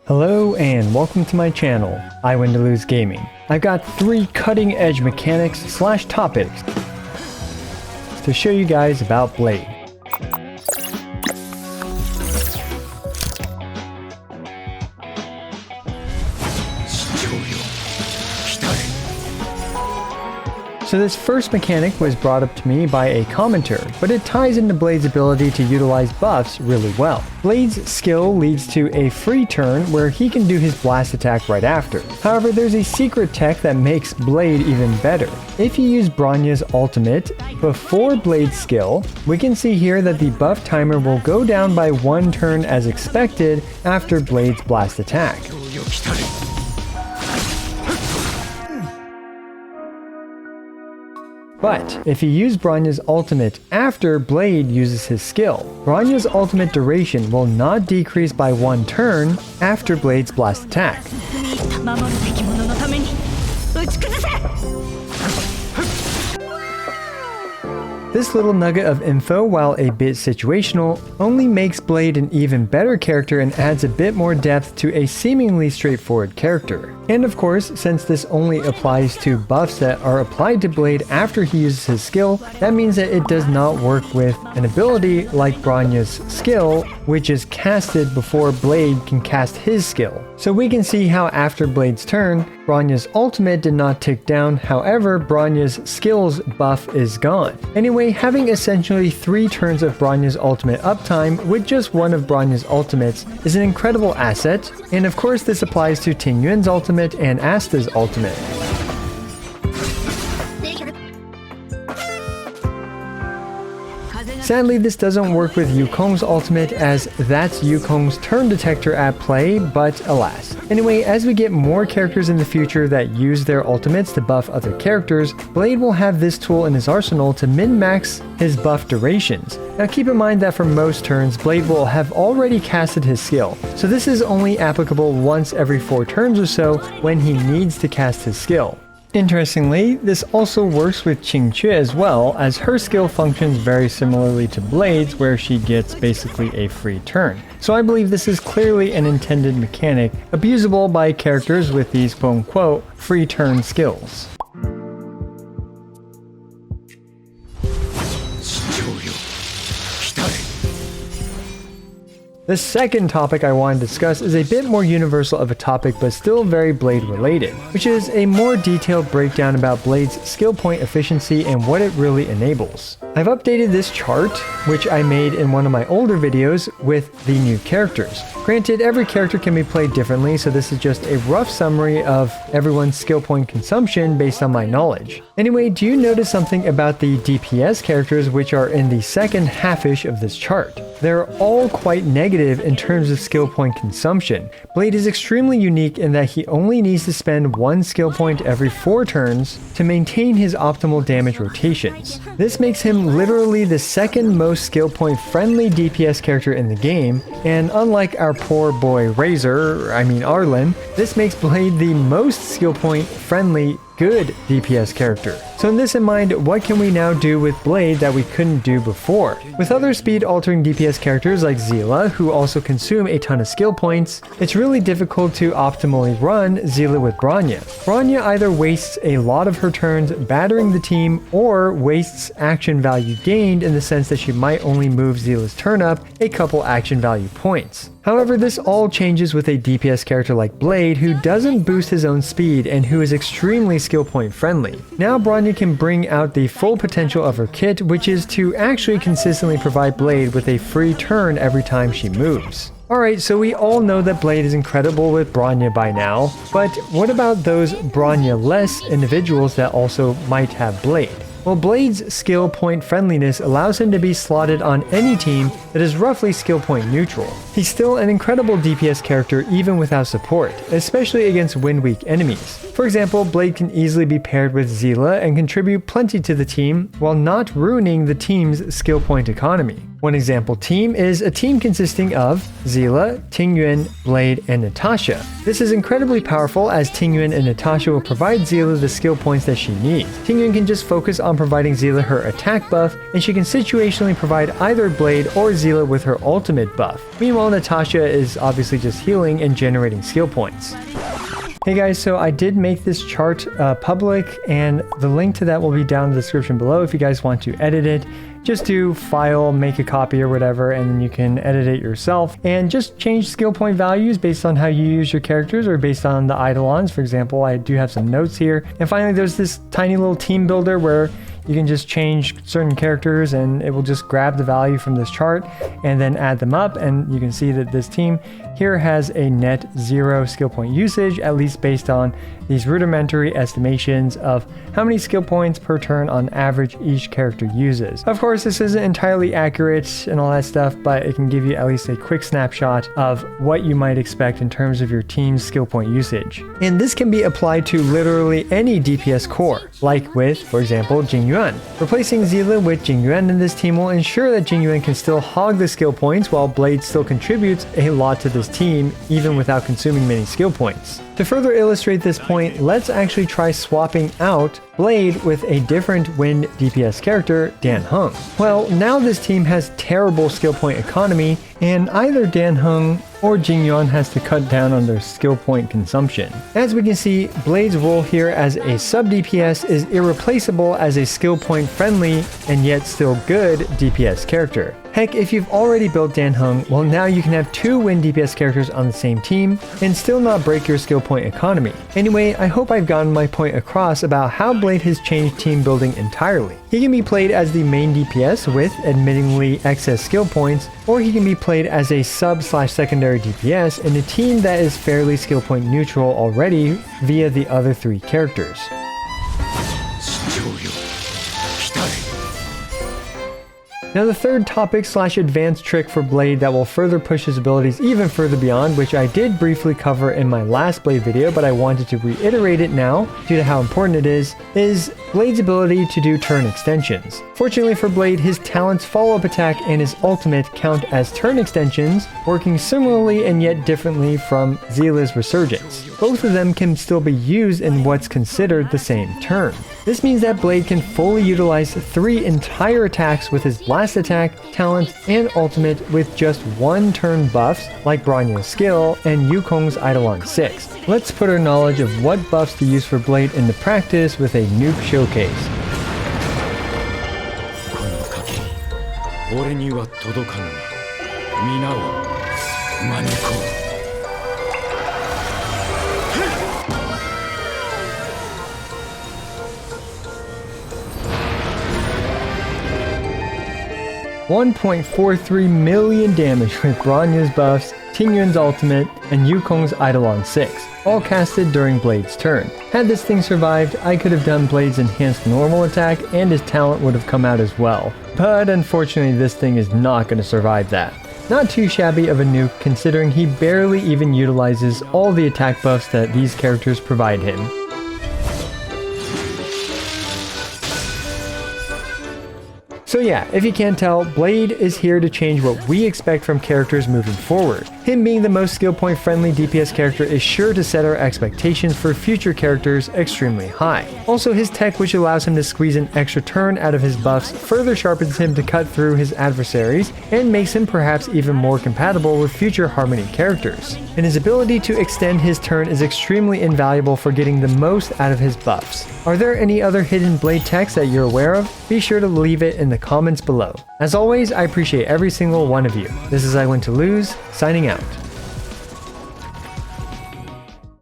Hello and welcome to my channel, I Win to Lose Gaming. I've got 3 cutting edge mechanics / topics to show you guys about Blade. So this first mechanic was brought up to me by a commenter, but it ties into Blade's ability to utilize buffs really well. Blade's skill leads to a free turn where he can do his blast attack right after. However, there's a secret tech that makes Blade even better. If you use Bronya's ultimate before Blade's skill, we can see here that the buff timer will go down by 1 turn as expected after Blade's blast attack. But if you use Bronya's ultimate after Blade uses his skill, Bronya's ultimate duration will not decrease by 1 turn after Blade's blast attack. This little nugget of info, while a bit situational, only makes Blade an even better character and adds a bit more depth to a seemingly straightforward character. And of course, since this only applies to buffs that are applied to Blade after he uses his skill, that means that it does not work with an ability like Bronya's skill, which is casted before Blade can cast his skill. So we can see how after Blade's turn, Bronya's ultimate did not tick down, however Bronya's skills buff is gone. Anyway, having essentially 3 turns of Bronya's ultimate uptime with just one of Bronya's ultimates is an incredible asset, and of course this applies to Ting Yuan's ultimate and Asta's ultimate. Sadly, this doesn't work with Yukong's ultimate, as that's Yukong's turn detector at play, but alas. Anyway, as we get more characters in the future that use their ultimates to buff other characters, Blade will have this tool in his arsenal to min-max his buff durations. Now keep in mind that for most turns, Blade will have already casted his skill, so this is only applicable once every 4 turns or so when he needs to cast his skill. Interestingly, this also works with Qingque as well, as her skill functions very similarly to Blade's, where she gets basically a free turn. So I believe this is clearly an intended mechanic, abusable by characters with these quote-unquote free turn skills. The second topic I want to discuss is a bit more universal of a topic but still very Blade related, which is a more detailed breakdown about Blade's skill point efficiency and what it really enables. I've updated this chart, which I made in one of my older videos, with the new characters. Granted, every character can be played differently, so this is just a rough summary of everyone's skill point consumption based on my knowledge. Anyway, do you notice something about the DPS characters which are in the second half-ish of this chart? They're all quite negative in terms of skill point consumption. Blade is extremely unique in that he only needs to spend 1 skill point every 4 turns to maintain his optimal damage rotations. This makes him literally the second most skill point friendly DPS character in the game, and unlike our poor boy Arlen, this makes Blade the most skill point friendly good DPS character. So in this in mind, what can we now do with Blade that we couldn't do before? With other speed altering DPS characters like Seele, who also consume a ton of skill points, it's really difficult to optimally run Seele with Bronya. Bronya either wastes a lot of her turns battering the team, or wastes action value gained in the sense that she might only move Seele's turn up a couple action value points. However, this all changes with a DPS character like Blade, who doesn't boost his own speed and who is extremely skill point friendly. Now Bronya can bring out the full potential of her kit, which is to actually consistently provide Blade with a free turn every time she moves. Alright, so we all know that Blade is incredible with Bronya by now, but what about those Bronya-less individuals that also might have Blade? Well, Blade's skill point friendliness allows him to be slotted on any team that is roughly skill point neutral. He's still an incredible DPS character even without support, especially against win-weak enemies. For example, Blade can easily be paired with Seele and contribute plenty to the team while not ruining the team's skill point economy. One example team is a team consisting of Zila, Tingyuan, Blade, and Natasha. This is incredibly powerful as Tingyuan and Natasha will provide Zila the skill points that she needs. Tingyuan can just focus on providing Zila her attack buff, and she can situationally provide either Blade or Zila with her ultimate buff. Meanwhile, Natasha is obviously just healing and generating skill points. Hey guys, so I did make this chart public, and the link to that will be down in the description below if you guys want to edit it. Just do file, make a copy or whatever, and then you can edit it yourself and just change skill point values based on how you use your characters or based on the eidolons. For example, I do have some notes here. And finally, there's this tiny little team builder where you can just change certain characters and it will just grab the value from this chart and then add them up, and you can see that this team here has a net 0 skill point usage, at least based on these rudimentary estimations of how many skill points per turn on average each character uses. Of course, this isn't entirely accurate and all that stuff, but it can give you at least a quick snapshot of what you might expect in terms of your team's skill point usage. And this can be applied to literally any DPS core, like with, for example, Jingyuan. Replacing Zila with Jingyuan in this team will ensure that Jingyuan can still hog the skill points while Blade still contributes a lot to this team, even without consuming many skill points. To further illustrate this point, let's actually try swapping out Blade with a different wind DPS character, Dan Heng. Well, now this team has terrible skill point economy, and either Dan Heng or Jingyuan has to cut down on their skill point consumption. As we can see, Blade's role here as a sub DPS is irreplaceable as a skill point friendly and yet still good DPS character. Heck, if you've already built Dan Heng, well, now you can have 2 wind DPS characters on the same team and still not break your skill point economy. Anyway, I hope I've gotten my point across about how Blade has changed team building entirely. He can be played as the main DPS with admittingly excess skill points, or he can be played as a sub/secondary DPS in a team that is fairly skill point neutral already via the other 3 characters. Now the third topic/advanced trick for Blade that will further push his abilities even further beyond, which I did briefly cover in my last Blade video, but I wanted to reiterate it now due to how important it is Blade's ability to do turn extensions. Fortunately for Blade, his talent's follow-up attack and his ultimate count as turn extensions, working similarly and yet differently from Zila's Resurgence. Both of them can still be used in what's considered the same turn. This means that Blade can fully utilize 3 entire attacks with his blast attack, talent, and ultimate with just 1 turn buffs like Bronya's skill and Yukong's Eidolon 6. Let's put our knowledge of what buffs to use for Blade into practice with a Nuke showcase. 1.43 million damage with Bronya's buffs, Tingyuan's ultimate, and Yukong's Eidolon 6, all casted during Blade's turn. Had this thing survived, I could have done Blade's enhanced normal attack and his talent would have come out as well. But unfortunately this thing is not going to survive that. Not too shabby of a nuke considering he barely even utilizes all the attack buffs that these characters provide him. So yeah, if you can't tell, Blade is here to change what we expect from characters moving forward. Him being the most skill point friendly DPS character is sure to set our expectations for future characters extremely high. Also, his tech, which allows him to squeeze an extra turn out of his buffs, further sharpens him to cut through his adversaries and makes him perhaps even more compatible with future Harmony characters. And his ability to extend his turn is extremely invaluable for getting the most out of his buffs. Are there any other hidden Blade techs that you're aware of? Be sure to leave it in the comments below. As always, I appreciate every single one of you. This is I Win to Lose, signing out.